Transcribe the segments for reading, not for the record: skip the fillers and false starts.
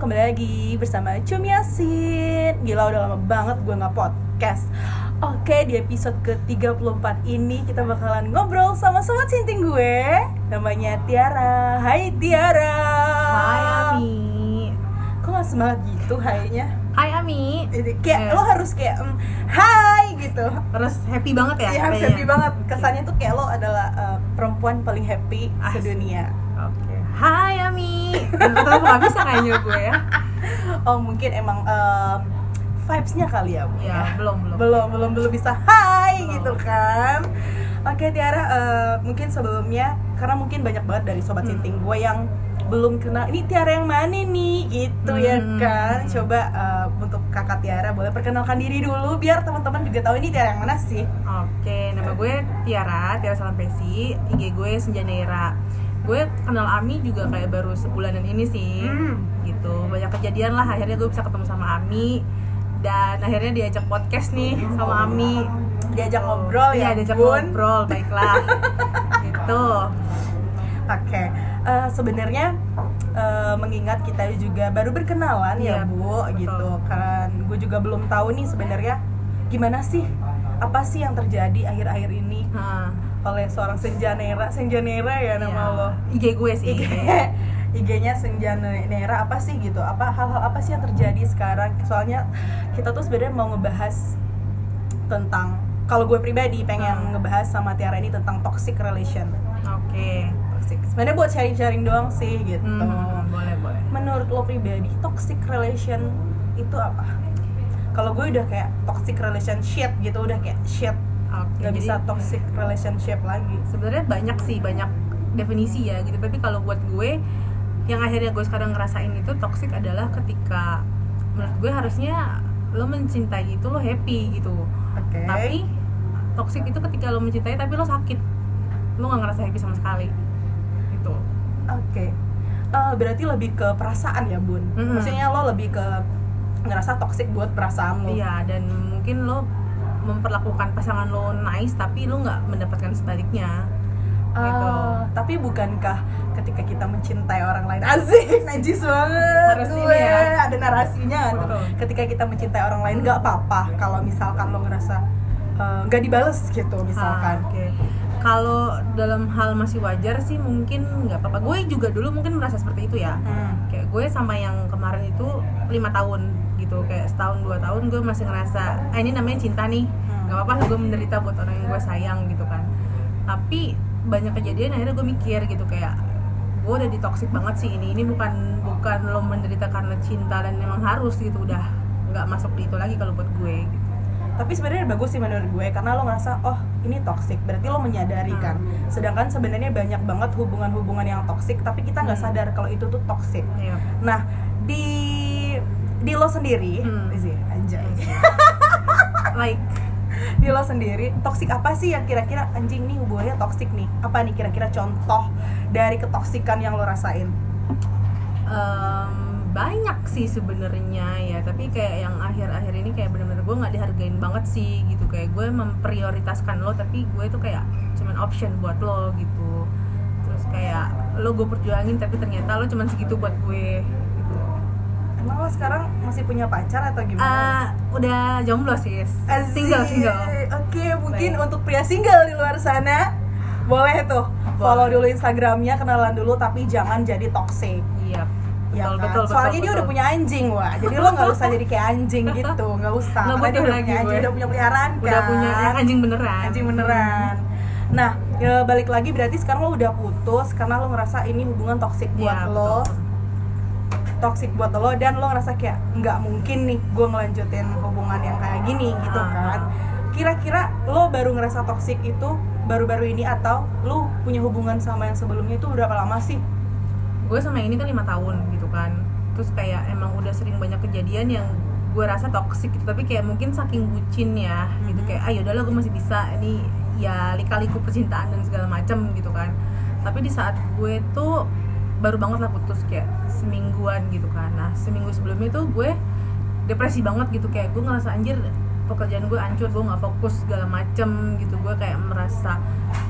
kembali lagi bersama Cum Yasin. Gila udah lama banget gue gak podcast. Oke, di episode ke-34 ini kita bakalan ngobrol sama sobat sinting gue. Namanya Tiara. Hai Tiara. Hai Ami. Kok gak semangat gitu hai-nya? Hai Ami. Kayak lo harus kayak hai gitu. Terus happy banget ya? Iya harus happy banget. Kesannya tuh kayak lo adalah perempuan paling happy sedunia. Oke. Hai Ami. Terus gak bisa kayaknya gue ya. Oh mungkin emang vibes-nya kali ya Bu? Ya, belum bisa hai belum. gitu kan. Oke Tiara, mungkin sebelumnya karena mungkin banyak banget dari sobat sinting gue yang belum kenal ini Tiara yang mana nih gitu ya kan. Coba untuk kakak Tiara boleh perkenalkan diri dulu biar teman-teman juga tahu ini Tiara yang mana sih. Oke, nama gue Tiara Salampesi. IG gue Senjanera. Gue kenal Ami juga kayak baru sebulanan ini sih. Gitu. Banyak kejadian lah akhirnya gue bisa ketemu sama Ami. Dan akhirnya diajak podcast nih sama Ami. Diajak ngobrol ya, diajak Bun? ngobrol, baiklah. Gitu. Oke, sebenarnya mengingat kita juga baru berkenalan ya Bu, betul. Gitu kan. Gue juga belum tahu nih sebenarnya gimana sih, apa sih yang terjadi akhir-akhir ini oleh seorang Senjanera ya nama lo. IG gue sih. IG-nya Senjanera apa sih gitu? Hal-hal apa sih yang terjadi sekarang? Soalnya kita tuh sebenarnya mau ngebahas tentang, kalau gue pribadi pengen ngebahas sama Tiara ini tentang toxic relation. Oke. Toxic. Sebenarnya buat sharing-sharing doang sih gitu. Boleh. Menurut lo pribadi toxic relation itu apa? Kalau gue udah kayak toxic relationship gitu, udah kayak shit. Gak bisa toxic relationship lagi. Sebenarnya banyak definisi ya gitu. Tapi kalau buat gue, yang akhirnya gue sekarang ngerasain itu toxic adalah ketika menurut gue harusnya lo mencintai itu lo happy gitu. Tapi toxic itu ketika lo mencintai tapi lo sakit, lo nggak ngerasa happy sama sekali gitu. Berarti lebih ke perasaan ya Bun. Maksudnya lo lebih ke ngerasa toxic buat perasaan lo. Iya, dan mungkin lo memperlakukan pasangan lo nice tapi lo nggak mendapatkan sebaliknya gitu. Tapi bukankah ketika kita mencintai orang lain, asik, najis banget Harus gue ini ya. ada narasinya tuh. Betul. Ketika kita mencintai orang lain nggak apa-apa kalau misalkan lo ngerasa nggak dibales gitu misalkan. Kalau dalam hal masih wajar sih mungkin nggak apa-apa. Gue juga dulu mungkin merasa seperti itu ya. Kayak gue sama yang kemarin itu 5 tahun gitu, kayak setahun 2 tahun gue masih ngerasa ini namanya cinta nih, nggak apa-apa gue menderita buat orang yang gue sayang gitu kan. Tapi banyak kejadian akhirnya gue mikir gitu, kayak gue udah ditoksik banget sih ini bukan lo menderita karena cinta dan memang harus gitu, udah nggak masuk di itu lagi kalau buat gue gitu. Tapi sebenarnya bagus sih menurut gue karena lo ngerasa oh ini toxic, berarti lo menyadari kan. Sedangkan sebenarnya banyak banget hubungan-hubungan yang toxic tapi kita nggak sadar kalau itu tuh toxic. Nah di lo sendiri, anjay. Like di lo sendiri toxic apa sih yang kira-kira anjing nih hubungannya toxic nih? Apa nih kira-kira contoh dari ketoksikan yang lo rasain? Banyak sih sebenarnya ya, tapi kayak yang akhir-akhir ini kayak bener-bener gue nggak dihargain banget sih gitu. Kayak gue memprioritaskan lo tapi gue tuh kayak cuman option buat lo gitu. Terus kayak lo gue perjuangin tapi ternyata lo cuman segitu buat gue gitu. Emang lo sekarang masih punya pacar atau gimana? Udah jomblo sih, single. Oke, mungkin untuk pria single di luar sana boleh tuh follow dulu Instagramnya, kenalan dulu tapi jangan jadi toxic. Iya. Ya Betul. Soalnya dia udah punya anjing, wah. Jadi lo nggak usah jadi kayak anjing gitu, nggak usah. Nggak Karena dia butuh udah lagi punya anjing, gue. udah punya peliharaan kan. Udah punya yang anjing beneran. Nah, ya balik lagi berarti sekarang lo udah putus karena lo ngerasa ini hubungan toksik buat lo. Toksik buat lo dan lo ngerasa kayak nggak mungkin nih gue ngelanjutin hubungan yang kayak gini gitu kan. Kira-kira lo baru ngerasa toksik itu baru-baru ini atau lo punya hubungan sama yang sebelumnya itu berapa lama sih? Gue sama ini kan 5 tahun gitu kan. Terus kayak emang udah sering banyak kejadian yang gue rasa toksik gitu, tapi kayak mungkin saking bucin ya gitu, kayak ayo udahlah gue masih bisa ini ya lika-liku percintaan dan segala macam gitu kan. Tapi di saat gue tuh baru banget lah putus kayak semingguan gitu kan. Nah seminggu sebelumnya tuh gue depresi banget gitu, kayak gue ngerasa anjir pekerjaan gue hancur, gue nggak fokus segala macem gitu. Gue kayak merasa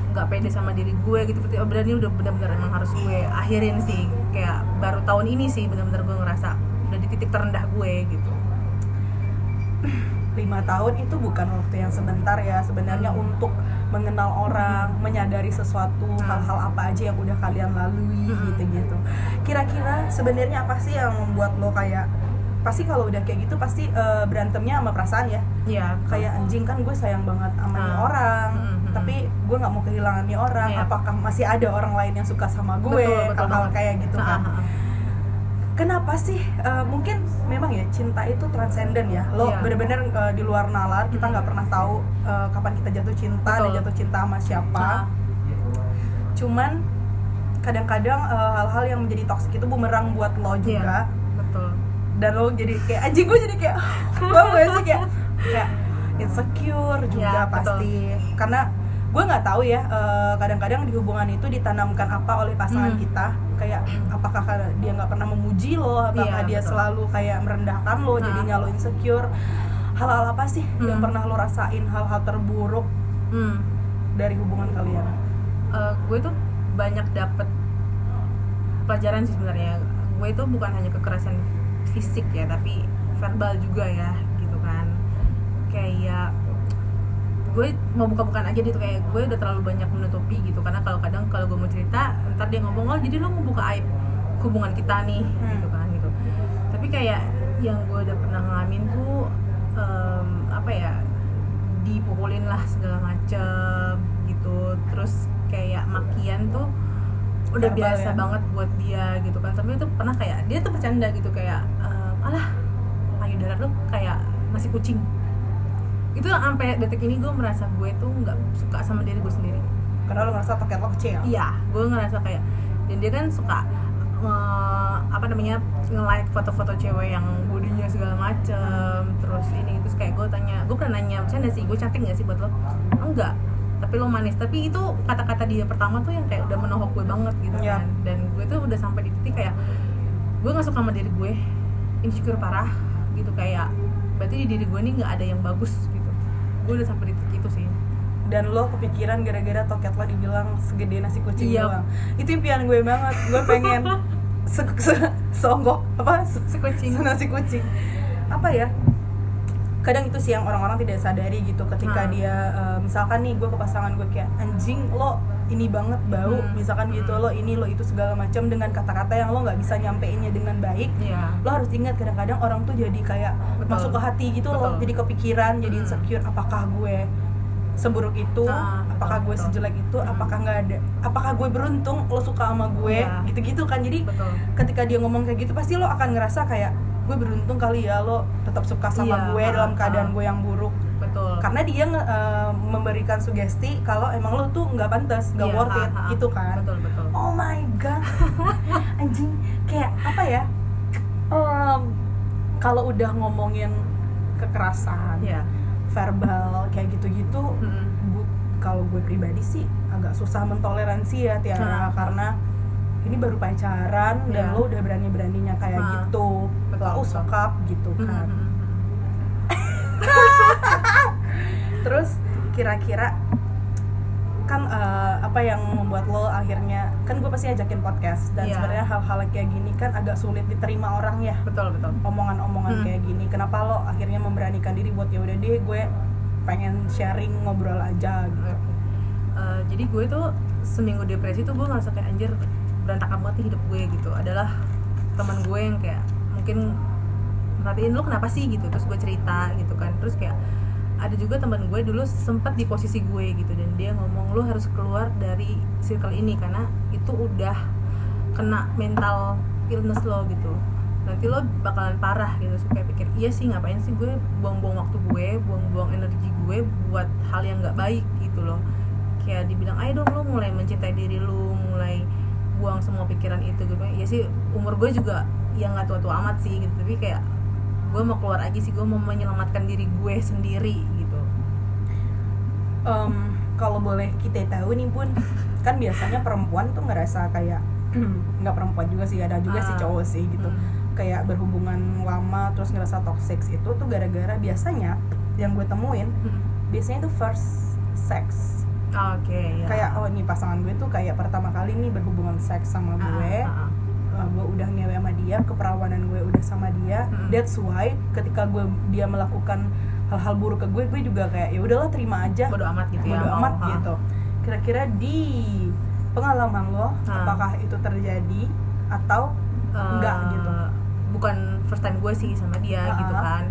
nggak pede sama diri gue gitu, berarti udah benar-benar emang harus gue akhirin sih. Kayak baru tahun ini sih benar-benar gue ngerasa udah di titik terendah gue gitu. 5 tahun itu bukan waktu yang sebentar ya sebenarnya untuk mengenal orang, menyadari sesuatu, hal-hal apa aja yang udah kalian lalui gitu-gitu. Kira-kira sebenarnya apa sih yang membuat lo kayak, pasti kalau udah kayak gitu pasti berantemnya sama perasaan ya? Iya. Kayak anjing kan gue sayang banget sama nih orang, tapi gue nggak mau kehilangan nih orang. Apakah masih ada orang lain yang suka sama gue? Hal-hal kayak gitu kan. Kenapa sih? Mungkin memang ya cinta itu transenden ya. Lo bener-bener di luar nalar, kita nggak pernah tahu kapan kita jatuh cinta dan jatuh cinta sama siapa. Cuman kadang-kadang hal-hal yang menjadi toksik itu bumerang buat lo juga. Betul. Dan lo jadi kayak anjing, gue jadi kayak gue sih kayak insecure juga pasti. Karena gue nggak tahu ya, kadang-kadang di hubungan itu ditanamkan apa oleh pasangan kita, kayak apakah dia nggak pernah memuji lo, apakah dia selalu kayak merendahkan lo, jadinya lo insecure. Hal-hal apa sih yang pernah lo rasain, hal-hal terburuk dari hubungan kalian? Gue tuh banyak dapet pelajaran sih sebenarnya. Gue itu bukan hanya kekerasan fisik ya, tapi verbal juga ya gitu kan. Kayak gue mau buka-bukaan aja gitu, kayak gue udah terlalu banyak menutupi gitu, karena kadang kalau gue mau cerita ntar dia ngomong, oh jadi lo mau buka aib hubungan kita nih gitu kan gitu. Tapi kayak yang gue udah pernah ngalamin tuh apa ya, dipukulin lah segala macem gitu, terus kayak makian tuh udah biasa banget buat dia gitu kan. Tapi itu pernah kayak dia tuh bercanda gitu kayak alah payudara lo kayak nasi kucing. Itu sampai detik ini gue merasa gue tuh nggak suka sama diri gue sendiri. Karena lo ngerasa toket lo kecil? Iya, gue ngerasa kayak, dan dia kan suka nge-like foto-foto cewek yang bodinya segala macem, terus ini, terus kayak gue pernah nanya, bercanda sih, gue cantik nggak sih buat lo? Enggak, tapi lo manis. Tapi itu kata-kata dia pertama tuh yang kayak udah menohok gue banget gitu kan. Dan gue tuh udah sampai di titik kayak gue nggak suka sama diri gue, insecure parah gitu, kayak berarti di diri gue nih nggak ada yang bagus gitu. Gue udah sampai di titik itu sih. Dan lo kepikiran gara-gara toket lo dibilang segede nasi kucing doang. Itu impian gue banget. Gue pengen songgok sekucing nasi kucing. Apa ya? Kadang itu sih yang orang-orang tidak sadari gitu, ketika dia misalkan nih gue ke pasangan gue kayak anjing lo ini banget bau, misalkan gitu, lo ini lo itu segala macam dengan kata-kata yang lo nggak bisa nyampeinnya dengan baik. Lo harus ingat kadang-kadang orang tuh jadi kayak masuk ke hati gitu. Lo jadi kepikiran, jadi insecure, apakah gue seburuk itu, apakah gue sejelek itu, apakah gue beruntung lo suka sama gue, gitu-gitu kan. Jadi ketika dia ngomong kayak gitu pasti lo akan ngerasa kayak gue beruntung kali ya lo tetap suka sama gue dalam keadaan gue yang buruk. Karena dia memberikan sugesti kalau emang lo tuh nggak pantas, nggak worth it gitu kan. Oh my god. Anjing, kayak apa ya, kalau udah ngomongin kekerasan verbal kayak gitu-gitu, kalau gue pribadi sih agak susah mentoleransi ya Tiara, karena ini baru pacaran dan lo udah berani-beraninya kayak gitu, lo sokap gitu kan. Terus kira-kira kan apa yang membuat lo akhirnya, kan gue pasti ajakin podcast dan sebenarnya hal-hal kayak gini kan agak sulit diterima orang ya. Betul. Omongan-omongan kayak gini, kenapa lo akhirnya memberanikan diri buat ya udah deh gue pengen sharing, ngobrol aja gitu. Jadi gue tuh seminggu depresi tuh gue ngerasa kayak anjir berantakan banget hidup gue gitu. Adalah teman gue yang kayak mungkin merhatiin lo kenapa sih gitu, terus gue cerita gitu kan. Terus kayak ada juga teman gue dulu sempat di posisi gue gitu, dan dia ngomong lo harus keluar dari circle ini karena itu udah kena mental illness lo gitu, nanti lo bakalan parah gitu. Terus kayak pikir iya sih, ngapain sih gue buang-buang waktu gue, buang-buang energi gue buat hal yang nggak baik gitu loh. Kayak dibilang ayo dong lo mulai mencintai diri lo, mulai buang semua pikiran itu gitu. Ya sih umur gue juga ya nggak tua-tua amat sih gitu, tapi kayak gue mau keluar aja sih, gue mau menyelamatkan diri gue sendiri gitu. Kalau boleh kita tahu nih Pun, kan biasanya perempuan tuh ngerasa kayak nggak perempuan juga sih, ada juga sih cowok sih gitu, kayak berhubungan lama terus ngerasa toxic itu tuh gara-gara biasanya yang gue temuin biasanya tuh first sex. Kayak oh ini pasangan gue tuh kayak pertama kali nih berhubungan seks sama gue, gue udah ngewe sama dia, keperawanan gue udah sama dia. That's why ketika dia melakukan hal-hal buruk ke gue juga kayak ya udahlah terima aja, bodo amat gitu bodo amat gitu. Kira-kira di pengalaman lo apakah itu terjadi atau enggak gitu? Bukan first time gue sih sama dia gitu kan,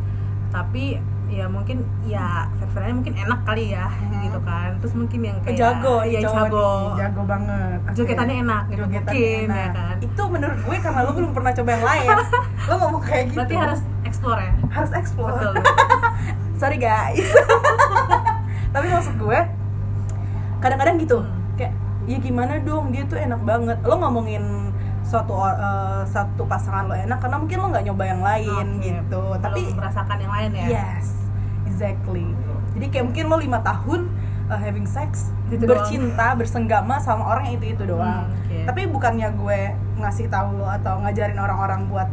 tapi ya mungkin ya fair-fairnya mungkin enak kali ya gitu kan. Terus mungkin yang kayak jago banget, jogetannya enak gitu mungkin enak. Ya kan, itu menurut gue karena lo belum pernah coba yang lain. Lo ngomong kayak gitu berarti harus explore ya, harus explore. betul. Sorry guys. Tapi maksud gue kadang-kadang gitu kayak ya gimana dong, dia tuh enak banget. Lo ngomongin satu pasangan lo enak karena mungkin lo nggak nyoba yang lain gitu, tapi merasakan yang lain ya. Yes, exactly. Jadi kayak mungkin lo 5 tahun having sex, gitu bercinta, bersenggama sama orang yang itu doang. Tapi bukannya gue ngasih tahu lo atau ngajarin orang-orang buat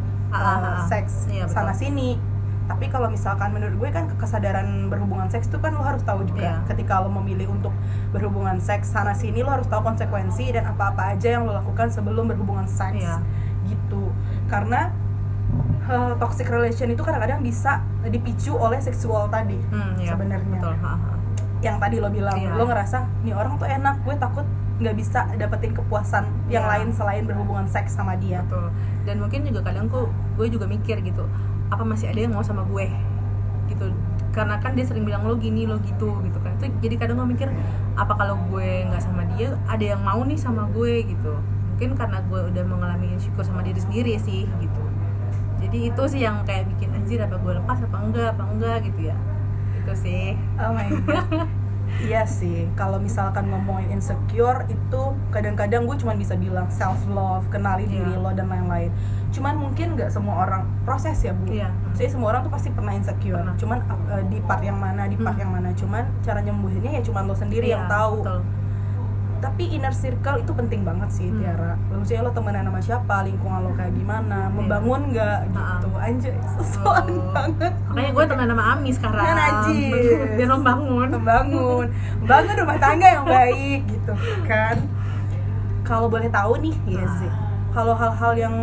seks sana sini. Tapi kalau misalkan menurut gue kan kesadaran berhubungan seks itu kan lo harus tahu juga. Ketika lo memilih untuk berhubungan seks sana sini, lo harus tahu konsekuensi dan apa-apa aja yang lo lakukan sebelum berhubungan seks gitu. Karena toxic relation itu kadang-kadang bisa dipicu oleh seksual tadi sebenarnya. Yang tadi lo bilang, lo ngerasa nih orang tuh enak, gue takut nggak bisa dapetin kepuasan yang lain selain berhubungan seks sama dia. Betul. Dan mungkin juga kadang gue juga mikir gitu, apa masih ada yang mau sama gue gitu, karena kan dia sering bilang lo gini lo gitu kan. Itu jadi kadang gue mikir, apa kalau gue nggak sama dia ada yang mau nih sama gue gitu. Mungkin karena gue udah mengalami insecure sama diri sendiri sih gitu. Jadi itu sih yang kayak bikin anjir, apa gue lepas apa enggak gitu ya. Itu sih. Oh my god. Iya sih, kalau misalkan ngomongin insecure itu kadang-kadang gue cuma bisa bilang self love, kenali diri lo dan lain-lain. Cuman mungkin nggak semua orang proses ya bu. Jadi semua orang tuh pasti pernah insecure. Cuman di part yang mana, Cuman cara nyembuhinnya ya cuman lo sendiri yang tahu. Betul. Tapi inner circle itu penting banget sih Tiara. Maksudnya lo temenan sama siapa, lingkungan lo kayak gimana, membangun nggak gitu. Anjay, sesuatu banget. Makanya gue temenan sama Ami sekarang. Biar membangun rumah tangga yang baik gitu kan. Kalau boleh tahu nih, sih. Kalau hal-hal yang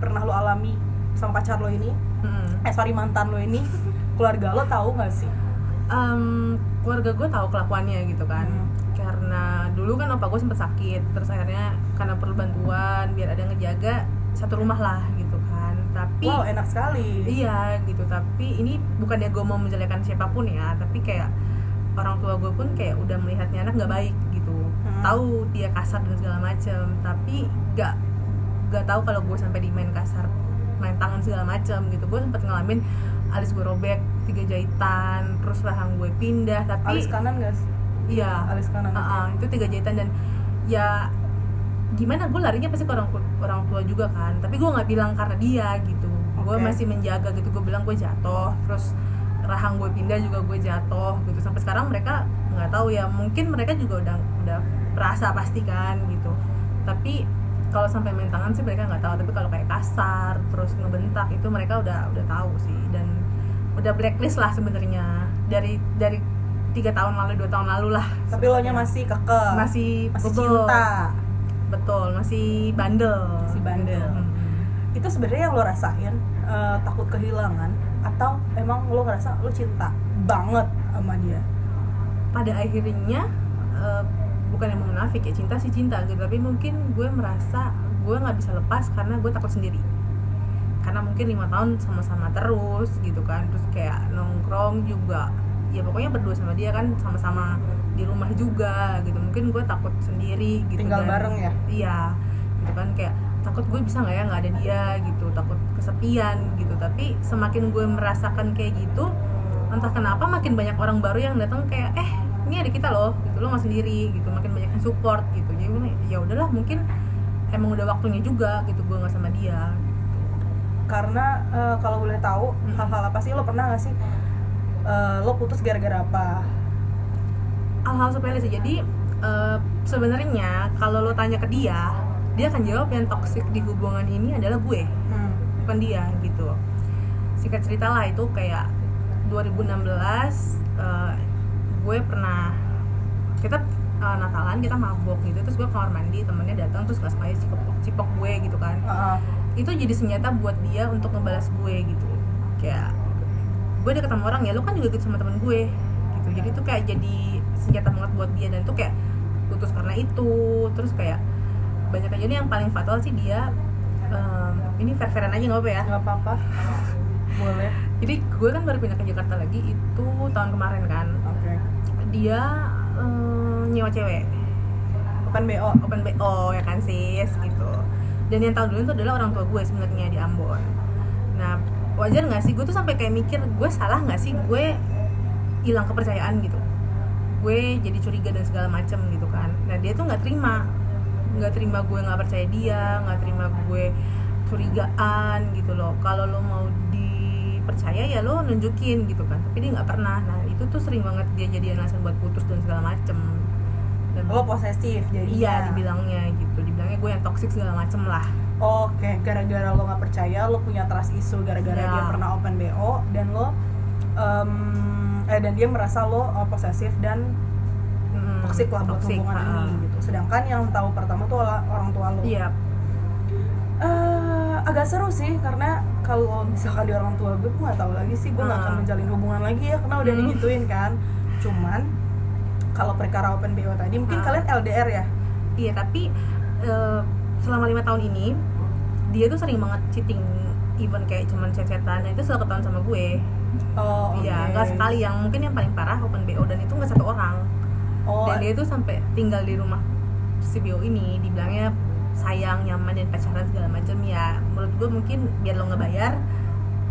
pernah lo alami sama pacar lo ini, mantan lo ini, keluarga lo tahu nggak sih? Keluarga gue tahu kelakuannya gitu kan. Karena dulu kan opa gue sempet sakit, terus akhirnya karena perlu bantuan biar ada yang ngejaga satu rumah lah gitu kan. Tapi wow, enak sekali. Iya gitu, tapi ini bukannya gue mau menjelekan siapapun ya, tapi kayak orang tua gue pun kayak udah melihatnya anak nggak baik gitu. Tahu dia kasar dan segala macem, tapi nggak tahu kalau gue sampai dimain kasar, main tangan segala macem gitu. Gue sempet ngalamin alis gue robek 3 jahitan, terus rahang gue pindah. Tapi alis kanan guys. Iya, alis kanan. Itu 3 jahitan dan ya gimana, gue larinya pasti ke orang tua juga kan. Tapi gue nggak bilang karena dia gitu. Gue masih menjaga gitu. Gue bilang gue jatuh, terus rahang gue pindah juga gue jatuh gitu. Sampai sekarang mereka nggak tahu ya. Mungkin mereka juga udah merasa pasti kan gitu. Tapi kalau sampai main tangan sih mereka nggak tahu. Tapi kalau kayak kasar, terus ngebentak itu mereka udah tahu sih. Dan udah blacklist lah sebenarnya dari 3 tahun lalu, 2 tahun lalu lah. Tapi lo nya masih kekeh, masih cinta. Betul, masih bandel. Itu sebenarnya yang lo rasain takut kehilangan atau emang lo ngerasa lo cinta banget sama dia? Pada akhirnya bukan yang munafik ya, cinta sih cinta gitu, tapi mungkin gue merasa gue nggak bisa lepas karena gue takut sendiri. Karena mungkin 5 tahun sama-sama terus gitu kan, terus kayak nongkrong juga. Ya pokoknya berdua sama dia kan, sama-sama di rumah juga gitu. Mungkin gue takut sendiri gitu. Tinggal bareng ya? Iya gitu kan, kayak takut gue bisa nggak ya nggak ada dia gitu, takut kesepian gitu. Tapi semakin gue merasakan kayak gitu, entah kenapa makin banyak orang baru yang datang kayak ini ada kita loh gitu, lo nggak sendiri gitu. Makin banyak yang support gitu. Jadi ya udahlah, mungkin emang udah waktunya juga gitu gue nggak sama dia gitu. Karena kalau boleh tahu hal-hal apa sih, lo pernah nggak sih lo putus gara-gara apa? Hal-hal sepele sih. Jadi sebenarnya kalau lo tanya ke dia akan jawab yang toksik di hubungan ini adalah gue, bukan dia gitu. Singkat cerita lah, itu kayak 2016 gue pernah, kita Natalan kita mabok gitu, terus gue kamar mandi, temennya datang terus nggak sengaja cipok gue gitu kan. Itu jadi senjata buat dia untuk ngebalas gue gitu, kayak gue deket sama orang ya, lo kan juga gitu sama temen gue gitu, jadi itu kayak jadi senjata banget buat dia, dan itu kayak putus karena itu. Terus kayak banyak aja nih yang paling fatal sih dia, ini fair-fairan aja nggak apa ya? Nggak apa-apa, boleh. Jadi gue kan baru pindah ke Jakarta lagi itu tahun kemarin kan. Dia nyewa cewek, open BO ya kan sis gitu. Dan yang tahu dulu itu adalah orang tua gue sebenarnya di Ambon. Nah wajar nggak sih, gue tuh sampai kayak mikir gue salah nggak sih, gue hilang kepercayaan gitu, gue jadi curiga dan segala macem gitu kan. Nah dia tuh nggak terima gue nggak percaya dia, nggak terima gue curigaan gitu loh. Kalau lo mau dipercaya ya lo nunjukin gitu kan, tapi dia nggak pernah. Nah itu tuh sering banget dia jadi alasan buat putus dan segala macem. Dan lo posesif jadi. Iya dibilangnya gue yang toksik segala macem lah. Oke, gara-gara lo nggak percaya, lo punya trust issue gara-gara dia pernah open BO, dan lo dan dia merasa lo posesif dan toksik lah buat hubungan ini gitu. Sedangkan yang tahu pertama tuh orang tua lo. Iya. Agak seru sih, karena kalau misalkan di orang tua gue nggak tahu lagi sih, gue nggak akan menjalin hubungan lagi ya, karena udah digituin kan. Cuman kalau perkara open BO tadi, mungkin kalian LDR ya? Iya, tapi selama 5 tahun ini dia tuh sering banget cheating, even kayak cuman chat-chatan, dan itu selalu ketahuan sama gue. Iya, nggak sekali, yang mungkin yang paling parah open BO, dan itu nggak satu orang. Dan dia tuh sampai tinggal di rumah si BO ini, dibilangnya sayang, nyaman, dan pacaran segala macam ya. Menurut gue mungkin biar lo ngebayar,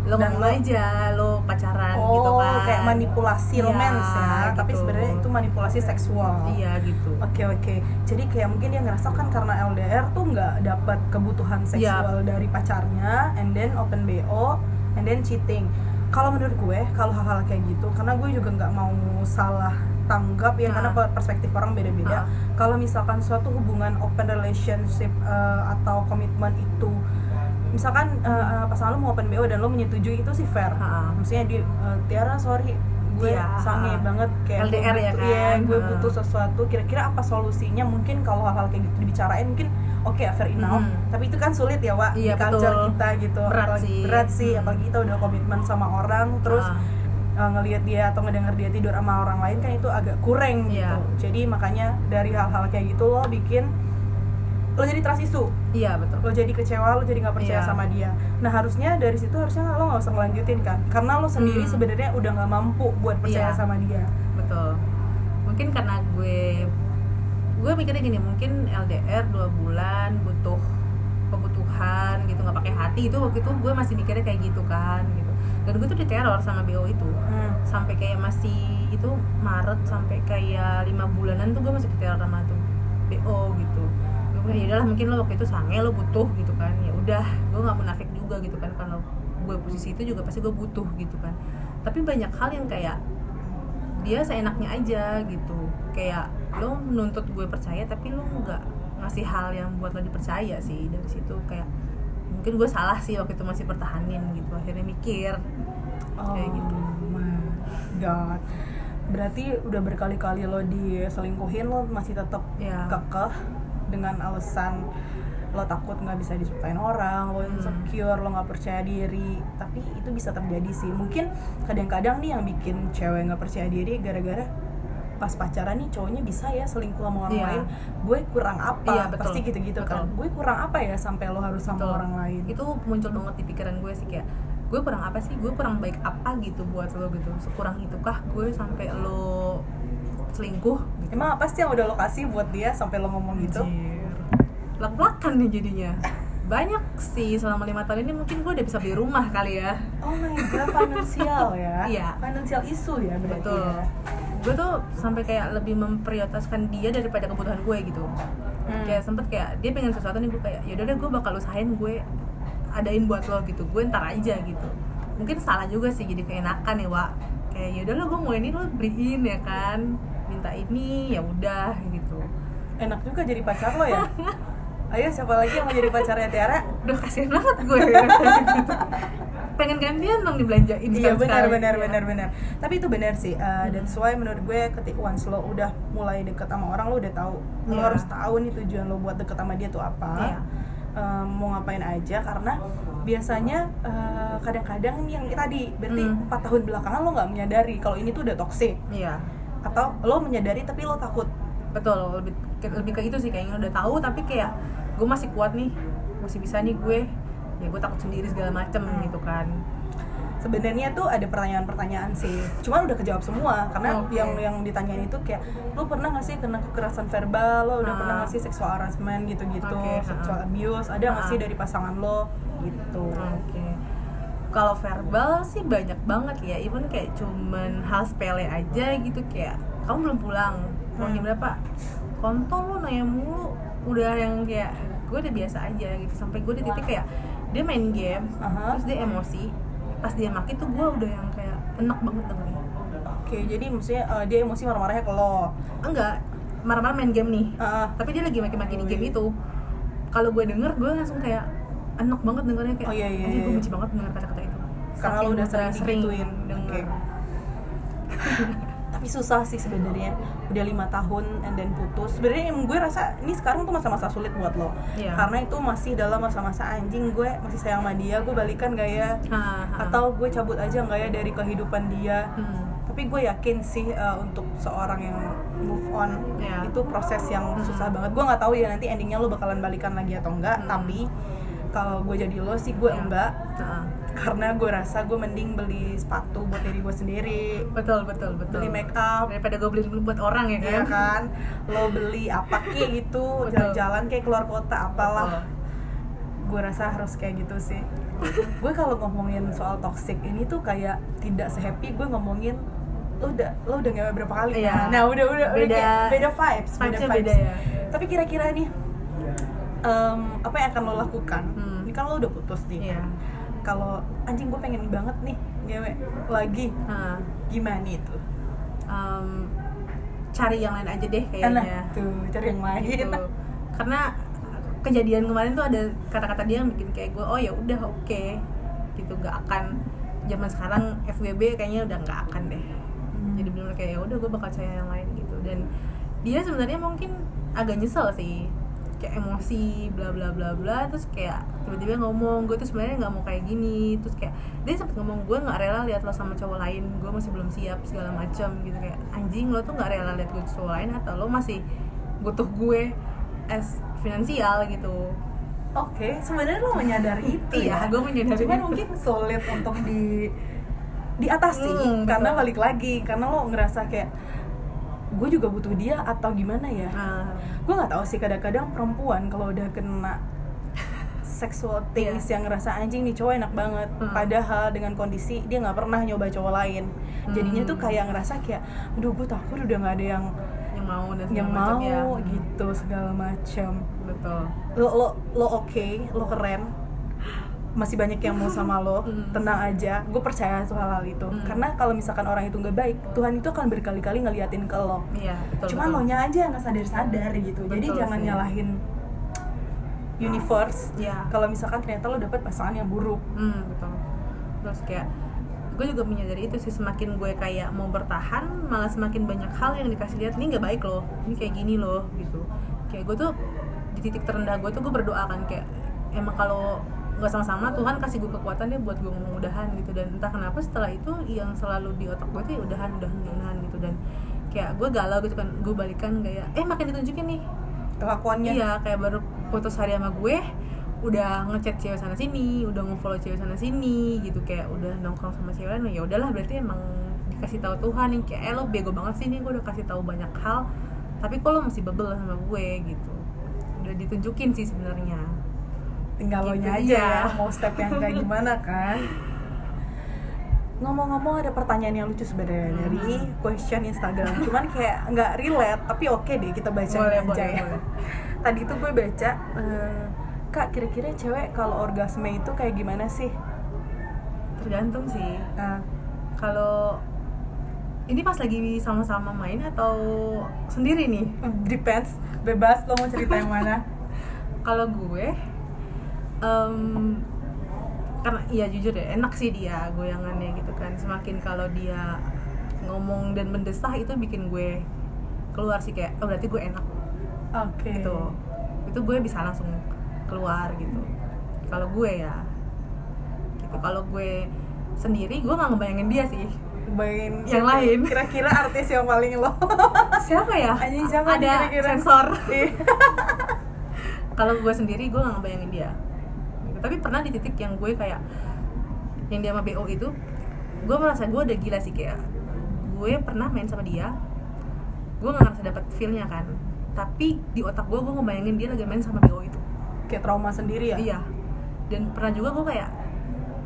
lo ngomong aja lo pacaran gitu kan. Kayak manipulasi romance ya, gitu. Tapi sebenarnya itu manipulasi seksual. Iya gitu. Oke. Jadi kayak mungkin dia ngerasa kan karena LDR tuh nggak dapat kebutuhan seksual dari pacarnya, and then open BO, and then cheating. Kalau menurut gue, kalau hal-hal kayak gitu, karena gue juga nggak mau salah tanggap ya, karena perspektif orang beda-beda. Kalau misalkan suatu hubungan open relationship atau komitmen itu, misalkan pasangan lo mau open BO dan lo menyetujui, itu sih fair. Maksudnya di Tiara sorry, gue sange banget kayak LDR ya kan. Iya, gue butuh sesuatu, kira-kira apa solusinya. Mungkin kalau hal-hal kayak gitu dibicarain mungkin fair enough. Tapi itu kan sulit ya, Wak, di culture kita gitu. Berat sih. Apalagi kita udah komitmen sama orang, terus ngelihat dia atau ngedenger dia tidur sama orang lain, kan itu agak kurang gitu. Jadi makanya dari hal-hal kayak gitu lo jadi trust issue. Iya betul. Lo jadi kecewa, lo jadi nggak percaya sama dia. Nah harusnya dari situ lo nggak usah ngelanjutin kan, karena lo sendiri sebenarnya udah nggak mampu buat percaya sama dia. Betul. Mungkin karena gue mikirnya gini, mungkin LDR 2 bulan butuh kebutuhan gitu, nggak pakai hati. Itu waktu itu gue masih mikirnya kayak gitu kan gitu. Dan gue tuh diteror sama BO itu sampai kayak masih itu Maret, sampai kayak 5 bulanan tuh gue masih diteror sama tuh BO gitu. Gue ya udahlah, mungkin lo waktu itu sange, lo butuh gitu kan. Ya udah, gue nggak munafik juga gitu kan, kalau gue posisi itu juga pasti gue butuh gitu kan. Tapi banyak hal yang kayak dia seenaknya aja gitu, kayak lo menuntut gue percaya tapi lo nggak ngasih hal yang buat lo dipercaya sih. Dari situ kayak mungkin gue salah sih waktu itu masih pertahanin gitu, akhirnya mikir kayak gitu. My God, berarti udah berkali-kali lo diselingkuhin, lo masih tetap kekeh dengan alasan lo takut nggak bisa disukain orang, lo insecure, lo nggak percaya diri. Tapi itu bisa terjadi sih. Mungkin kadang-kadang nih yang bikin cewek nggak percaya diri gara-gara pas pacaran nih cowoknya bisa ya selingkuh sama orang lain, gue kurang apa? Pasti gitu-gitu kan. Gue kurang apa ya sampai lo harus sama orang lain? Itu muncul banget di pikiran gue sih, kayak gue kurang apa sih, gue kurang baik apa gitu buat lo gitu, sekurang itukah gue sampai lo selingkuh gitu. Emang apa sih yang udah lo kasih buat dia sampai lo ngomong gitu? Belak-belakan nih jadinya. Banyak sih, selama 5 tahun ini mungkin gue udah bisa beli rumah kali ya. Oh my God, finansial ya? Iya. Financial issue ya berarti. Betul. Gue tuh sampai kayak lebih memprioritaskan dia daripada kebutuhan gue gitu. Kayak sempet kayak dia pengen sesuatu nih, gue kayak yaudah deh gue bakal usahain, gue adain buat lo gitu, gue ntar aja gitu. Mungkin salah juga sih jadi keenakan ya, Wak. Kayak yaudah lo gue mau ini lo beliin ya kan, minta ini ya udah gitu. Enak juga jadi pacar lo ya. Ayo siapa lagi yang mau jadi pacarnya Tiara? Udah kasihan banget gue. pengen gantian dong dibelanjain. Iya benar. Tapi itu benar sih. That's why menurut gue ketika once lo udah mulai deket sama orang, lo udah tahu, lo harus tahu nih tujuan lo buat deket sama dia tuh apa, mau ngapain aja. Karena biasanya kadang-kadang yang tadi berarti 4 tahun belakangan lo nggak menyadari kalau ini tuh udah toxic. Atau lo menyadari tapi lo takut. Betul, lebih ke itu sih, kayaknya udah tahu tapi kayak gue masih kuat nih, masih bisa nih gue, ya gue takut sendiri segala macem gitu kan. Sebenarnya tuh ada pertanyaan-pertanyaan sih, cuman udah kejawab semua karena yang ditanyain itu kayak lo pernah nggak sih kena kekerasan verbal, lo udah pernah nggak sih sexual harassment gitu-gitu, sexual abuse, ada nggak sih dari pasangan lo gitu. Kalau verbal sih banyak banget ya, even kayak cuman hal sepele aja gitu, kayak kamu belum pulang, mau jam berapa, kontol lo nanya mulu, udah yang kayak gue udah biasa aja gitu, sampai gue di titik kayak dia main game, terus dia emosi, pas dia maki tuh gue udah yang kayak enak banget dengerin. Jadi maksudnya dia emosi marah-marahnya ke lo? Enggak, marah-marah main game nih, tapi dia lagi maki-maki di game itu. Kalau gue denger, gue langsung kayak enak banget dengernya, kayak gue benci banget denger kata-kata itu karena lo udah sering digituin. Tapi susah sih sebenarnya, udah 5 tahun and then putus. Sebenarnya yang gue rasa ini sekarang tuh masa-masa sulit buat lo, karena itu masih dalam masa-masa anjing, gue masih sayang sama dia, gue balikan gak ya, atau gue cabut aja gak ya dari kehidupan dia. Tapi gue yakin sih untuk seorang yang move on itu proses yang susah banget. Gue nggak tahu ya nanti endingnya lo bakalan balikan lagi atau enggak, tapi kalau gue jadi lo sih gue enggak. Karena gue rasa gue mending beli sepatu buat diri gue sendiri. Betul. Beli make up daripada gue beli buat orang ya kan. Iya kan, lo beli apa kayak gitu, jalan-jalan kayak keluar kota apalah. Gue rasa harus kayak gitu sih. Gue kalau ngomongin soal toxic ini tuh kayak tidak sehappy gue ngomongin lo udah ngewe berapa kali. Nah udah beda vibes ya. Tapi kira-kira nih apa yang akan lo lakukan? Ini kan lo udah putus nih. Kalau anjing gue pengen banget nih ngewe lagi, gimana itu? Cari yang lain aja deh kayaknya. Cari yang lain. Gitu. Karena kejadian kemarin tuh ada kata-kata dia yang bikin kayak gue, oh ya udah oke, gitu, gak akan. Zaman sekarang FWB kayaknya udah gak akan deh. Jadi benar kayak ya udah gue bakal cari yang lain gitu. Dan dia sebenarnya mungkin agak nyesel sih, kayak emosi bla bla bla bla, terus kayak tiba-tiba ngomong gue tuh sebenarnya nggak mau kayak gini, terus kayak dia sempet ngomong gue nggak rela lihat lo sama cowok lain, gue masih belum siap segala macam gitu. Kayak anjing, lo tuh nggak rela lihat gue cowok lain atau lo masih butuh gue as finansial gitu. Sebenarnya lo menyadari itu ya. Gue menyadari. Cuman mungkin sulit untuk diatasi karena balik lagi, karena lo ngerasa kayak gue juga butuh dia atau gimana ya. Gue nggak tahu sih, kadang-kadang perempuan kalau udah kena sexual things yang ngerasa anjing nih cowok enak banget, padahal dengan kondisi dia nggak pernah nyoba cowok lain, jadinya tuh kayak ngerasa kayak aduh gue takut udah nggak ada yang mau dan yang mau gitu segala macam. Betul. Lo oke, lo keren, masih banyak yang mau sama lo, tenang aja, gue percaya soal hal itu. Karena kalau misalkan orang itu nggak baik, Tuhan itu akan berkali-kali ngeliatin ke lo. Cuman lo nya aja nggak sadar-sadar gitu. Jadi jangan nyalahin universe. Kalau misalkan ternyata lo dapet pasangan yang buruk. Betul. Terus kayak gue juga menyadari itu sih, semakin gue kayak mau bertahan, malah semakin banyak hal yang dikasih lihat, ini nggak baik loh, ini kayak gini loh gitu. Kayak gue tuh di titik terendah gue tuh gue berdoa kan kayak emang kalau nggak sama-sama Tuhan kasih gue kekuatan deh buat gue ngomong udahan gitu. Dan entah kenapa setelah itu yang selalu di otak gue tuh udahan gitu. Dan kayak gue galau gitu kan, gue balikan kayak makin ditunjukin nih kelakuannya. Iya, kayak baru putus hari sama gue udah ngechat cewek sana sini, udah nge-follow cewek sana sini gitu, kayak udah nongkrong sama cewek lain. Ya udahlah, berarti emang dikasih tahu Tuhan nih kayak lo bego banget sih nih, gue udah kasih tahu banyak hal tapi kok lo masih bebel sama gue gitu. Udah ditunjukin sih sebenarnya, tinggal gitu lo nya aja ya mau step yang kayak gimana kan. Ngomong-ngomong, ada pertanyaan yang lucu sebenarnya dari question Instagram, cuman kayak nggak relate, tapi oke deh kita baca aja ya. Tadi tuh gue baca, Kak, kira-kira cewek kalau orgasme itu kayak gimana sih? Tergantung sih. Kalau ini pas lagi sama-sama main atau sendiri nih? Depends, bebas, lo mau cerita yang mana? Kalau gue karena iya jujur ya enak sih dia goyangannya gitu kan, semakin kalau dia ngomong dan mendesah itu bikin gue keluar sih kayak oh berarti gue enak gitu, itu gue bisa langsung keluar gitu kalau gue ya gitu. Kalau gue sendiri gue nggak ngebayangin dia sih, bayangin yang lain. Kira-kira artis yang paling lo siapa ya? Anjing, siapa ada kira-kira? sensor. Kalau gue sendiri gue nggak ngebayangin dia gitu. Tapi pernah di titik yang gue kayak yang dia sama BO itu gue merasa gue udah gila sih, kayak gue pernah main sama dia, gue nggak ngerasa dapet feel-nya kan, tapi di otak gue ngebayangin dia lagi main sama BO itu, kayak trauma sendiri ya. iya. Dan pernah juga gue kayak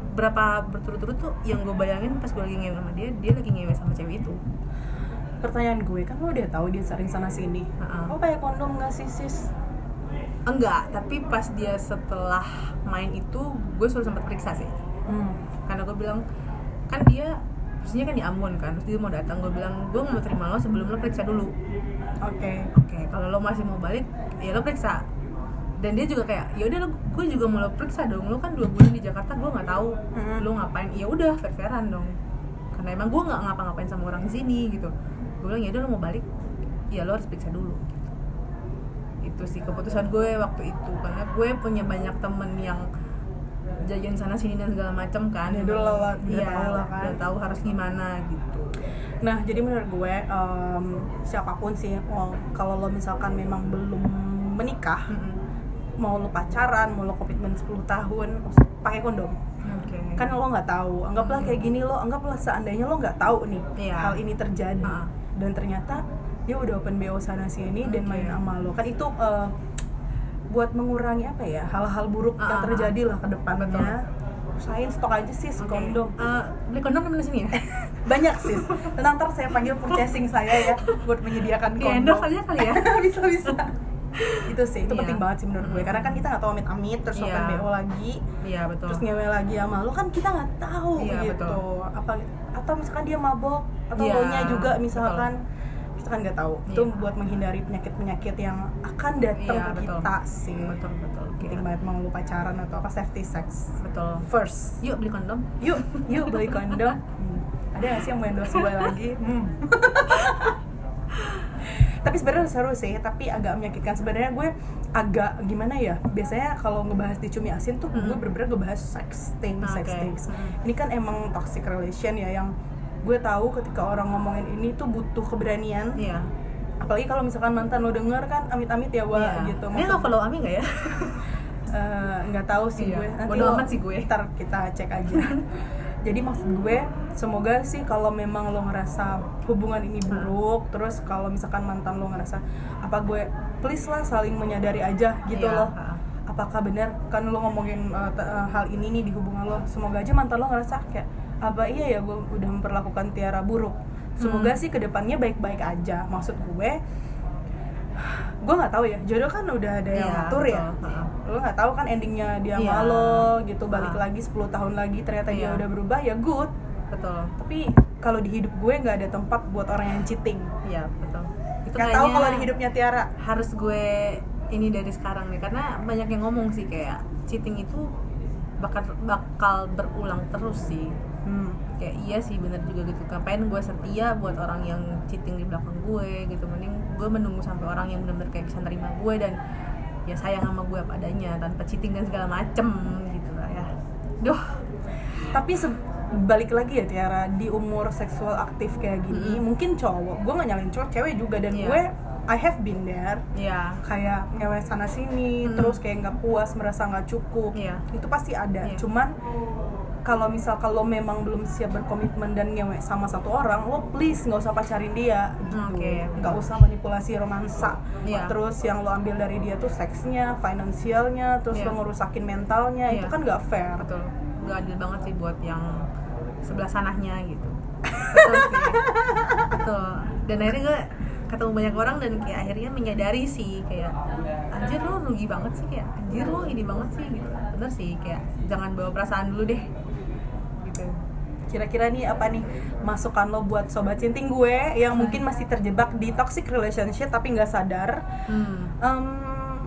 berapa berturut-turut tuh yang gue bayangin pas gue lagi ngewe sama dia lagi ngewe sama cewek itu. Pertanyaan gue, kan lo udah tahu dia sering sana sini, lo pakai kondom nggak sih sis? Enggak, tapi pas dia setelah main itu gue suruh sempat periksa sih. Karena gue bilang kan dia maksudnya kan di Ambon kan, terus dia mau datang, gue bilang gue mau terima lo sebelum lo periksa dulu. Oke, kalau lo masih mau balik ya lo periksa. Dan dia juga kayak ya udah, gue juga mau lo periksa dong, lo kan 2 bulan di Jakarta, gue nggak tahu lo ngapain. Ya udah fair-fairan dong, karena emang gue nggak ngapa-ngapain sama orang di sini gitu. Gue bilang ya udah, lo mau balik ya lo harus periksa dulu gitu. Itu sih keputusan gue waktu itu, karena gue punya banyak temen yang jajan sana sini dan segala macam kan. Ya dulu lah, udah tahu harus gimana gitu. Nah jadi menurut gue siapapun sih, kalau lo misalkan memang belum menikah, mau lo pacaran, mau lo komitmen 10 tahun, pakai kondom. Kan lo nggak tahu, anggaplah kayak gini, lo anggaplah seandainya lo nggak tahu nih hal ini terjadi, dan ternyata dia udah open BO sana sini dan main sama lo, kan itu buat mengurangi apa ya, hal-hal buruk yang terjadi lah ke depannya. Usahain stok aja sis kondom. Beli kondom di mana sini ya? Banyak sis. Ntar saya panggil purchasing saya ya buat menyediakan kondom. Endorse aja kali ya. Bisa. Itu sih, itu penting banget sih menurut gue, karena kan kita nggak tahu amit-amit terus open BO lagi, betul. terus ngewe lagi sama lo, kan kita nggak tahu gitu. Betul. Apa atau misalkan dia mabok atau lo nya juga misalkan, kita kan nggak tahu. Itu buat menghindari penyakit-penyakit yang akan datang ke kita sih. Betul. Penting banget mau lo pacaran atau apa, safety sex. Betul. First. Yuk beli kondom. Yuk beli kondom. Ada nggak sih yang mau endorse gue lagi? Tapi sebenarnya seru sih, tapi agak menyakitkan. Sebenarnya gue agak gimana ya, biasanya kalau ngebahas di Cumi Asin tuh gue bener-bener ngebahas sexting. Ini kan emang toxic relation ya, yang gue tahu ketika orang ngomongin ini tuh butuh keberanian. Apalagi kalau misalkan mantan lo denger kan, amit-amit ya gitu. Dia nggak follow Ami nggak ya? Nggak tahu sih gue. Nanti bodo amat sih gue. Ntar kita cek aja. Jadi maksud gue, semoga sih kalau memang lo ngerasa hubungan ini buruk, terus kalau misalkan mantan lo ngerasa apa, gue please lah saling menyadari aja gitu loh. Apakah benar kan lo ngomongin hal ini nih di hubungan lo, semoga aja mantan lo ngerasa kayak apa, iya ya gue udah memperlakukan Tiara buruk. Semoga sih kedepannya baik-baik aja. Maksud gue nggak tahu ya, jodoh kan udah ada yang ngatur ya. Lo nggak tahu kan endingnya dia sama lo gitu, balik lagi 10 tahun lagi ternyata dia udah berubah, ya good. Betul. Tapi kalau di hidup gue nggak ada tempat buat orang yang cheating. Iya betul. Itu nggak tahu kalau di hidupnya Tiara. Harus gue ini dari sekarang nih, karena banyak yang ngomong sih kayak cheating itu bakal berulang terus sih. Kayak iya sih, bener juga gitu. Ngapain gue setia buat orang yang cheating di belakang gue gitu. Mending gue menunggu sampai orang yang benar-benar kayak bisa nerima gue dan ya sayang sama gue apa adanya, tanpa cheating dan segala macem gitu lah ya. Tapi balik lagi ya Tiara, di umur seksual aktif kayak gini, mungkin cowok, gue nggak nyalain cowok, cewek juga, dan gue I have been there. Kayak ngewe sana sini, terus kayak nggak puas, merasa nggak cukup, itu pasti ada. Cuman kalau misal lo memang belum siap berkomitmen dan ngewe sama satu orang, lo please nggak usah pacarin dia gitu. Nggak usah manipulasi romansa. Terus yang lo ambil dari dia tuh seksnya, finansialnya, terus lo ngerusakin mentalnya, itu kan nggak fair. Betul. Nggak adil banget sih buat yang sebelah sananya gitu. Betul sih. Betul. Dan akhirnya gue ketemu banyak orang dan kayak akhirnya menyadari sih kayak anjir lo rugi banget sih, kayak anjir lo ini banget sih gitu. Bener sih, kayak jangan bawa perasaan dulu deh gitu. Kira-kira nih apa nih masukan lo buat sobat cinting gue yang mungkin masih terjebak di toxic relationship tapi nggak sadar,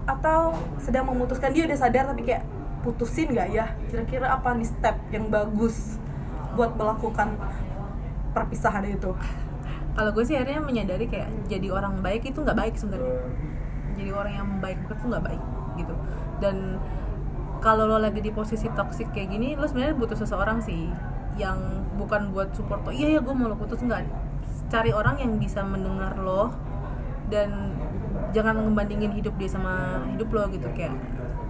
atau sedang memutuskan, dia udah sadar tapi kayak putusin nggak ya? Kira-kira apa nih step yang bagus buat melakukan perpisahan itu? Kalau gue sih akhirnya menyadari kayak jadi orang baik itu nggak baik sebenarnya. Jadi orang yang baik itu nggak baik gitu. Dan kalau lo lagi di posisi toksik kayak gini, lo sebenarnya butuh seseorang sih yang bukan buat support lo. Iya ya gue mau lo putus, enggak. Cari orang yang bisa mendengar lo dan jangan ngebandingin hidup dia sama hidup lo gitu, kayak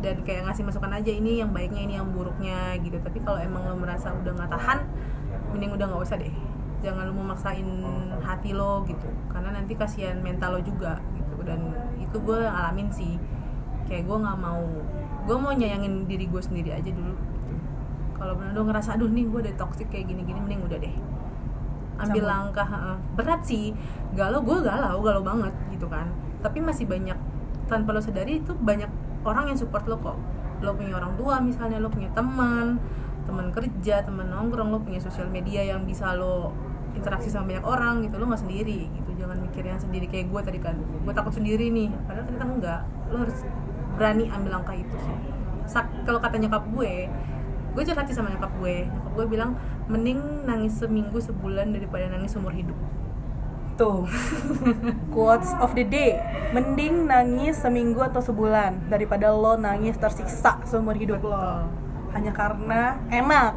dan kayak ngasih masukan aja, ini yang baiknya, ini yang buruknya gitu. Tapi kalau emang lo merasa udah nggak tahan, mending udah nggak usah deh. Jangan lo memaksain hati lo gitu, karena nanti kasihan mental lo juga gitu. Dan itu gue alamin sih, kayak gue nggak mau, gue mau nyayangin diri gue sendiri aja dulu gitu. Kalau benar lo ngerasa aduh nih gue udah toxic kayak gini-gini, mending udah deh ambil langkah. Berat sih, galau banget gitu kan, tapi masih banyak, tanpa lo sadari itu banyak orang yang support lo kok. Lo punya orang tua misalnya, lo punya teman kerja, teman nongkrong, lo punya sosial media yang bisa lo interaksi sama banyak orang gitu. Lo nggak sendiri gitu, jangan mikir yang sendiri kayak gue tadi kan, gue takut sendiri nih, padahal ternyata enggak. Lo harus berani ambil langkah itu sih. Kalau kata nyokap gue curhat sih sama nyokap gue bilang mending nangis seminggu sebulan daripada nangis seumur hidup. Tuh quotes of the day, mending nangis seminggu atau sebulan daripada lo nangis tersiksa seumur hidup. Betul. Lo hanya karena enak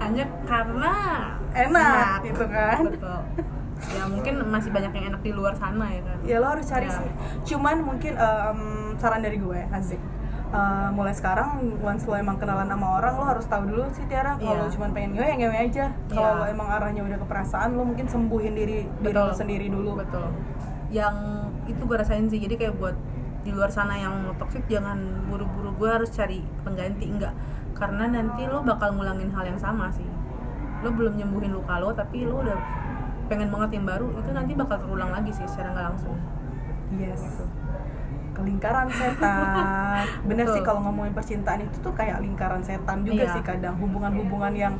hanya karena enak gitu kan. Betul. Ya mungkin masih banyak yang enak di luar sana ya kan. Ya lo harus cari sih. Cuman mungkin saran dari gue, asik. Mulai sekarang once lo emang kenalan sama orang, lo harus tahu dulu sih Tiara, kalau cuma pengen ngewe aja. Kalau lo emang arahnya udah ke perasaan, lo mungkin sembuhin diri lo sendiri dulu. Betul. Yang itu gue rasain sih. Jadi kayak buat di luar sana yang toksik, jangan buru-buru gue harus cari pengganti, enggak. Karena nanti lo bakal ngulangin hal yang sama sih. Lo belum nyembuhin luka lo, tapi lo udah pengen banget yang baru, itu nanti bakal terulang lagi sih secara nggak langsung. Yes. Gitu. Lingkaran setan. Bener sih, kalau ngomongin percintaan itu tuh kayak lingkaran setan juga sih kadang. Hubungan-hubungan yang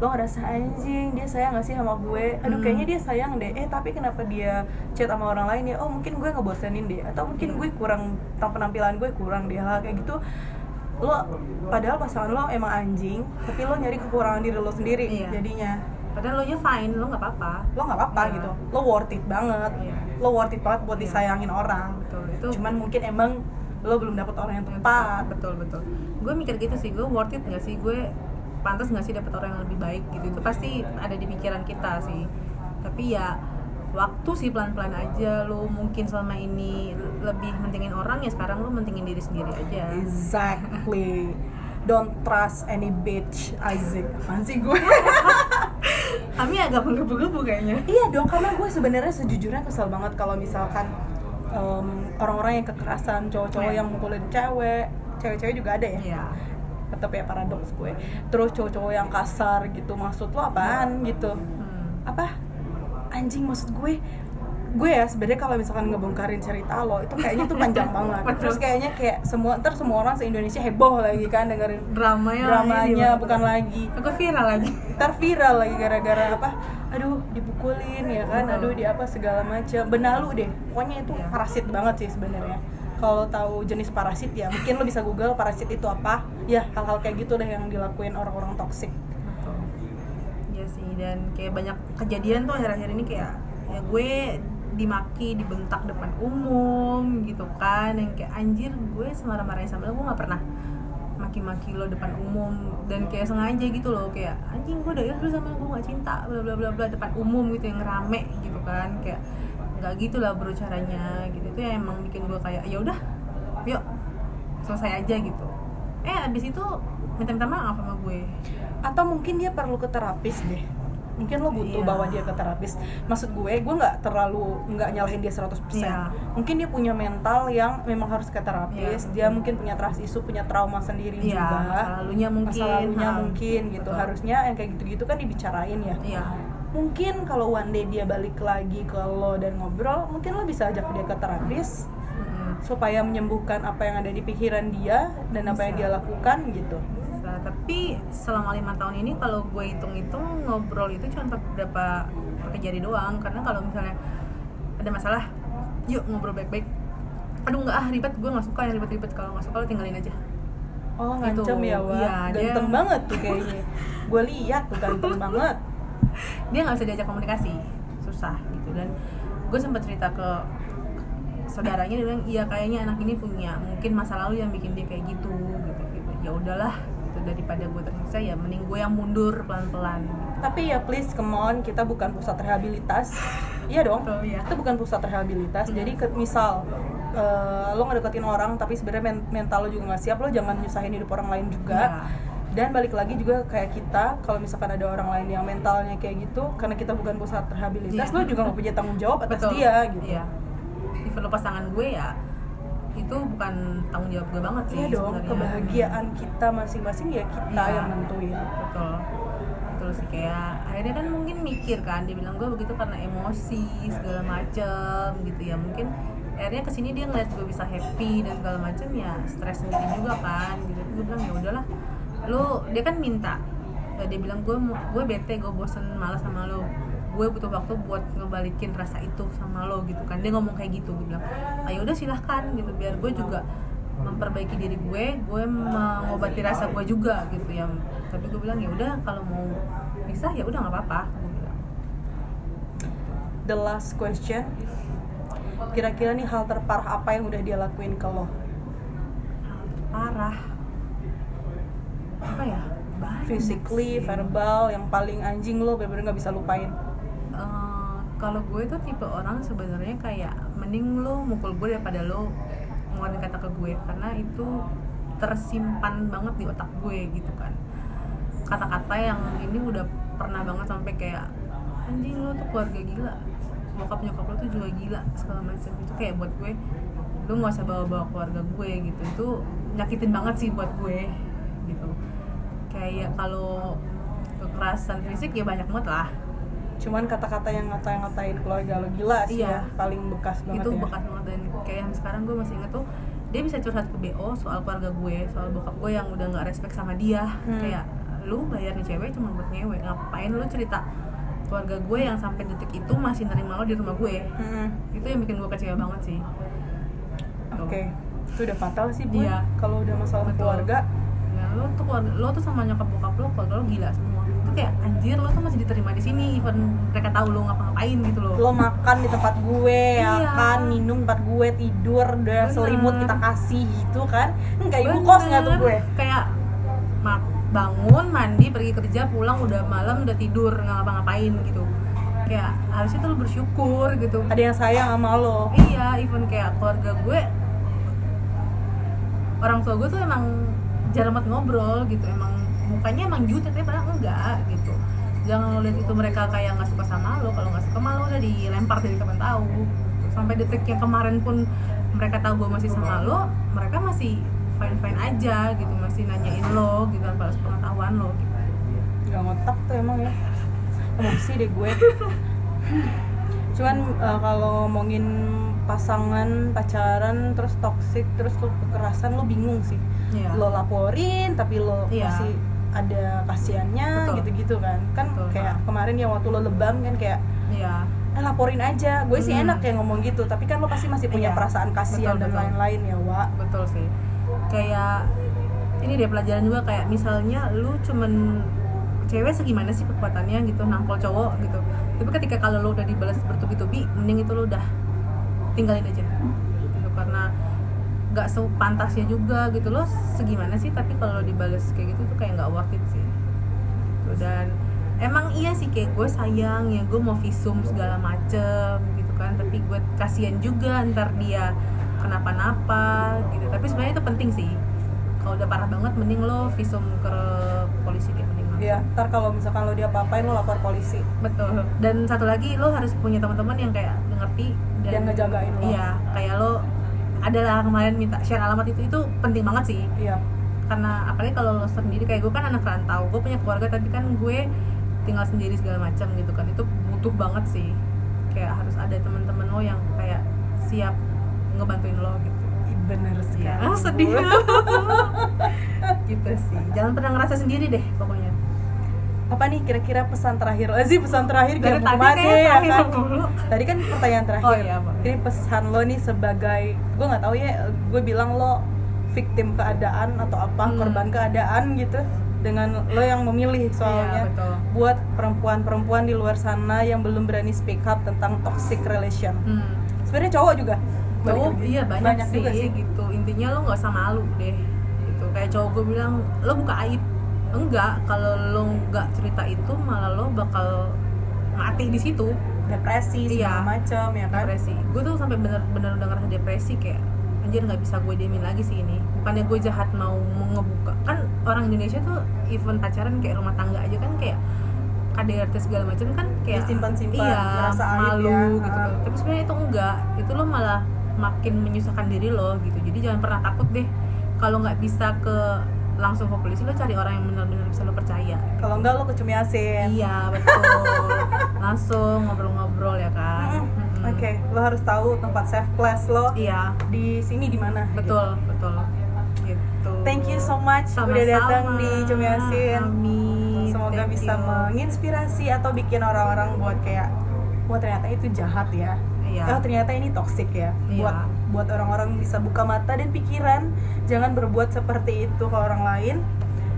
lo ngerasa anjing dia sayang gak sih sama gue, aduh kayaknya dia sayang deh, tapi kenapa dia chat sama orang lain ya, oh mungkin gue ngebosenin deh, atau mungkin gue kurang, penampilan gue kurang deh, hal kayak gitu. Lo padahal pasangan lo emang anjing, tapi lo nyari kekurangan diri lo sendiri jadinya. Padahal lo nya fine, lo nggak apa-apa gitu, lo worth it banget, lo worth it banget buat disayangin orang. Betul, itu cuman mungkin emang lo belum dapet orang yang tepat. Betul. Gue mikir gitu sih, gue worth it nggak sih, gue pantas nggak sih dapet orang yang lebih baik gitu. Itu pasti ada di pikiran kita sih. Tapi ya waktu sih, pelan-pelan aja. Lo mungkin selama ini lebih mentingin orang, ya sekarang lo mentingin diri sendiri aja. Exactly. Don't trust any bitch. Asik. Apaan sih gue? Kami agak menggebu-gebu kayaknya. Iya dong, karena gue sebenarnya sejujurnya kesel banget kalau misalkan orang-orang yang kekerasan, cowok-cowok yang mukulin cewek-cewek juga ada ya. Iya. Tetap ya paradoks gue. Terus cowok-cowok yang kasar gitu, maksud lo apaan gitu? Apa? Anjing, maksud gue ya sebenarnya kalau misalkan ngebongkarin cerita lo itu kayaknya tuh panjang banget. Terus kayaknya kayak semua orang se-Indonesia heboh lagi kan dengerin dramanya bukan lagi. Aku viral lagi. Viral lagi gara-gara apa? Aduh dipukulin ya kan, aduh di apa segala macam. Benalu deh. Pokoknya itu parasit banget sih sebenarnya. Kalau tahu jenis parasit ya mungkin lo bisa Google parasit itu apa. Ya hal-hal kayak gitu deh yang dilakuin orang-orang toksik. Iya sih, dan kayak banyak kejadian tuh akhir-akhir ini kayak ya gue dimaki, dibentak depan umum gitu kan, yang kayak anjir gue semarah-marahnya sama lo, gue nggak pernah maki-maki lo depan umum, dan kayak sengaja gitu loh, kayak anjing gue udah ilfil sama lo, gue nggak cinta, bla bla bla bla, depan umum gitu yang rame gitu kan, kayak nggak gitulah bro caranya gitu. Itu yang emang bikin gue kayak ya udah yuk selesai aja gitu. Abis itu minta maaf sama gue, atau mungkin dia perlu ke terapis deh. Mungkin lo butuh bawa dia ke terapis. Maksud gue nggak nyalahin dia 100%. Mungkin dia punya mental yang memang harus ke terapis. Dia mungkin punya trust issue, punya trauma sendiri juga. Masa lalunya mungkin gitu. Betul. Harusnya yang kayak gitu-gitu kan dibicarain ya. Mungkin kalau one day dia balik lagi ke lo dan ngobrol, mungkin lo bisa ajak dia ke terapis supaya menyembuhkan apa yang ada di pikiran dia dan apa yang dia lakukan gitu. Tapi selama 5 tahun ini kalau gue hitung-hitung ngobrol itu cuma beberapa pakai jari doang. Karena kalau misalnya ada masalah, yuk ngobrol baik-baik. Aduh nggak ribet, gue nggak suka yang ribet-ribet. Kalau nggak suka lo tinggalin aja. Oh, ngancem ya, Wak. Iya, Ganteng dia, banget tuh kayaknya. Gue lihat tuh ganteng banget. dia nggak bisa diajak komunikasi, susah gitu. Dan gue sempat cerita ke saudaranya, dia bilang iya kayaknya anak ini punya mungkin masa lalu yang bikin dia kayak gitu. Ya udahlah gitu, daripada gue tersiksa ya mending gue yang mundur pelan-pelan gitu. Tapi ya please, come on, kita bukan pusat rehabilitas. Iya dong, Betul, iya. kita bukan pusat rehabilitas. Jadi misal lo ngedeketin orang tapi sebenarnya mental lo juga nggak siap, lo jangan nyusahin hidup orang lain juga. Iya. Dan balik lagi juga kayak kita, kalau misalkan ada orang lain yang mentalnya kayak gitu, karena kita bukan pusat rehabilitas, Iya. lo juga nggak punya tanggung jawab atas Betul. dia gitu. Iya. Even lo pasangan gue ya itu bukan tanggung jawab gue banget sih. Iya dong, sebenarnya. kebahagiaan kita masing-masing ya kita Iya. yang nentuin. Betul sih, kayak akhirnya kan mungkin mikir kan, dia bilang gue begitu karena emosi segala macem gitu ya, mungkin akhirnya kesini dia ngeliat gue bisa happy dan segala macem, ya stres sendiri juga kan gitu. Gue bilang ya udahlah, lu, dia kan minta, dia bilang gue bete, gue bosen, malas sama lo, gue butuh waktu buat ngebalikin rasa itu sama lo gitu kan. Dia ngomong kayak gitu. Gue bilang ayo udah silahkan gitu, biar gue juga memperbaiki diri gue mengobati rasa gue juga gitu ya. Tapi gue bilang ya udah, kalau mau pisah ya udah nggak apa-apa, gue bilang. The last question, kira-kira nih hal terparah apa yang udah dia lakuin ke lo? Parah apa ya, banyak Physically, sih. verbal, yang paling anjing lo bener-bener gak bisa lupain. Kalau gue tuh tipe orang sebenarnya kayak mending lo mukul gue daripada lo ngeluarin kata ke gue, karena itu tersimpan banget di otak gue gitu kan. Kata-kata yang ini udah pernah banget sampai kayak anjing lo tuh keluarga gila, bokap nyokap lo tuh juga gila segala macam. Itu kayak buat gue, lo nggak usah bawa-bawa keluarga gue gitu. Itu nyakitin banget sih buat gue gitu. Kayak kalau kekerasan fisik ya banyak banget lah. Cuman kata-kata yang ngatain keluarga lo gila sih Iya. ya, paling bekas banget Itu ya. bekas banget. Dan kayak yang sekarang gue masih inget tuh, dia bisa curhat ke BO soal keluarga gue, soal bokap gue yang udah nggak respect sama dia. Kayak lu bayar nih cewek cuma buat ngewe, ngapain lu cerita keluarga gue yang sampai detik itu masih nerima lo di rumah gue. Itu yang bikin gue kecewa banget sih. Oke, itu udah fatal sih Bu. Iya. Kalau udah masalah Betul. keluarga. Nah, lo tuh sama nyokap bokap lo, keluarga lo gila semua. Itu kayak anjir, lo tuh masih diterima di sini, even mereka tahu lo ngapa-ngapain gitu loh. Lo makan di tempat gue, ya Iya. kan, minum tempat gue, tidur, udah Bener. selimut kita kasih gitu kan. Kayak ibu kos nggak tuh gue? Kayak bangun, mandi, pergi kerja, pulang udah malam, udah tidur, nggak ngapa-ngapain gitu. Kayak harusnya tuh lo bersyukur gitu. Ada yang sayang sama lo. Iya, even kayak keluarga gue, orang tua gue tuh emang jarang banget ngobrol gitu. Emang mukanya emang jutek, tapi padahal enggak gitu. Jangan lo lihat itu mereka kayak nggak suka sama lo. Kalau nggak suka malah udah dilempar dari kapan tahu. Sampai detik yang kemarin pun mereka tahu gue masih sama lo, mereka masih fine aja gitu, masih nanyain lo gitu tanpa pengetahuan lo gitu. Gak ngotak tuh emang ya, emosi deh gue. Cuman kalau ngomongin pasangan, pacaran, terus toxic, terus lo kekerasan, lo bingung sih. Iya. Lo laporin tapi lo Iya. masih ada kasihannya. Betul. gitu-gitu kan. Betul, kayak ha. kemarin yang waktu lo lebam kan kayak Iya. laporin aja. Gue sih Hmm. enak ya ngomong gitu, tapi kan lo pasti masih punya Iya. perasaan kasihan Betul, dan betul. lain-lain ya, Wak. Betul sih. Kayak ini deh pelajaran juga, kayak misalnya lu cuman cewek segimana sih kekuatannya gitu, nampol cowok gitu. Tapi ketika kalau lu udah dibalas bertubi-tubi, mending itu lu udah tinggalin aja gitu, karena nggak sepantasnya juga gitu. Lo segimana sih, tapi kalau dibalas kayak gitu tuh kayak nggak worth it sih gitu. Dan emang iya sih, kayak gue sayang ya, gue mau visum segala macem gitu kan, tapi gue kasihan juga ntar dia kenapa-napa gitu. Tapi sebenarnya itu penting sih, kalau udah parah banget mending lo visum ke polisi deh, mending langsung. Iya, ntar kalau misalkan lo diapa-apain lo lapor polisi. Betul. Dan satu lagi, lo harus punya teman-teman yang kayak ngerti dan Yang ngejagain lo. Iya, kayak lo adalah kemarin minta share alamat, itu penting banget sih. Iya. Karena apalagi kalau lo sendiri, kayak gue kan anak rantau, gue punya keluarga tapi kan gue tinggal sendiri segala macam gitu kan. Itu butuh banget sih, kayak harus ada teman-teman lo yang kayak siap ngebantuin lo gitu. Bener sekali. Sedih. Gitu sih. Jangan pernah ngerasa sendiri deh pokoknya. Apa nih kira-kira pesan terakhir? Pesan terakhir Dari kayak tadi kemana kayak ya terakhir kan? mulu. Tadi kan pertanyaan terakhir. Oh iya, Pak. Ini pesan lo nih sebagai, gue nggak tahu ya, gue bilang lo victim keadaan atau apa, korban keadaan gitu, dengan lo yang memilih soalnya. Iya, betul. Buat perempuan-perempuan di luar sana yang belum berani speak up tentang toxic relation. Sebenarnya cowok juga. Cowok Balik lagi. iya banyak juga sih gitu. Intinya lo nggak usah malu deh. Gitu. Kayak cowok gue bilang, lo buka aib. Enggak, kalau lo nggak cerita itu malah lo bakal mati di situ. Depresi segala macam ya kan. Depresi. Gue tuh sampai bener-bener udah ngerasa depresi kayak anjir nggak bisa gue diemin lagi sih ini. Bukannya gue jahat mau ngebuka. Kan orang Indonesia tuh even pacaran kayak rumah tangga aja kan kayak KDRT segala macam kan kayak disimpan-simpan, iya, ngerasa aib malu ya. gitu kan. Tapi sebenarnya itu enggak. Itu lo malah makin menyusahkan diri lo gitu. Jadi jangan pernah takut deh kalau nggak bisa ke langsung ke polisi, lo cari orang yang benar-benar bisa lo percaya. Kalau enggak lo ke Cumi Asin. Iya betul. Langsung ngobrol-ngobrol ya kan. Oke, lo harus tahu tempat safe place lo. Iya. Di sini di mana? Betul, betul. Gitu. Thank you so much Sama-sama. udah datang di Cumi Asin. Amin. Semoga Thank bisa you. menginspirasi atau bikin orang-orang buat kayak, wah ternyata itu jahat ya. Iya. Oh ternyata ini toxic ya. Iya. Buat orang-orang bisa buka mata dan pikiran, jangan berbuat seperti itu ke orang lain.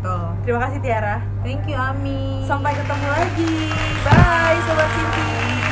Betul. Terima kasih Tiara. Thank you Ami. Sampai ketemu lagi. Bye Sobat Cinti.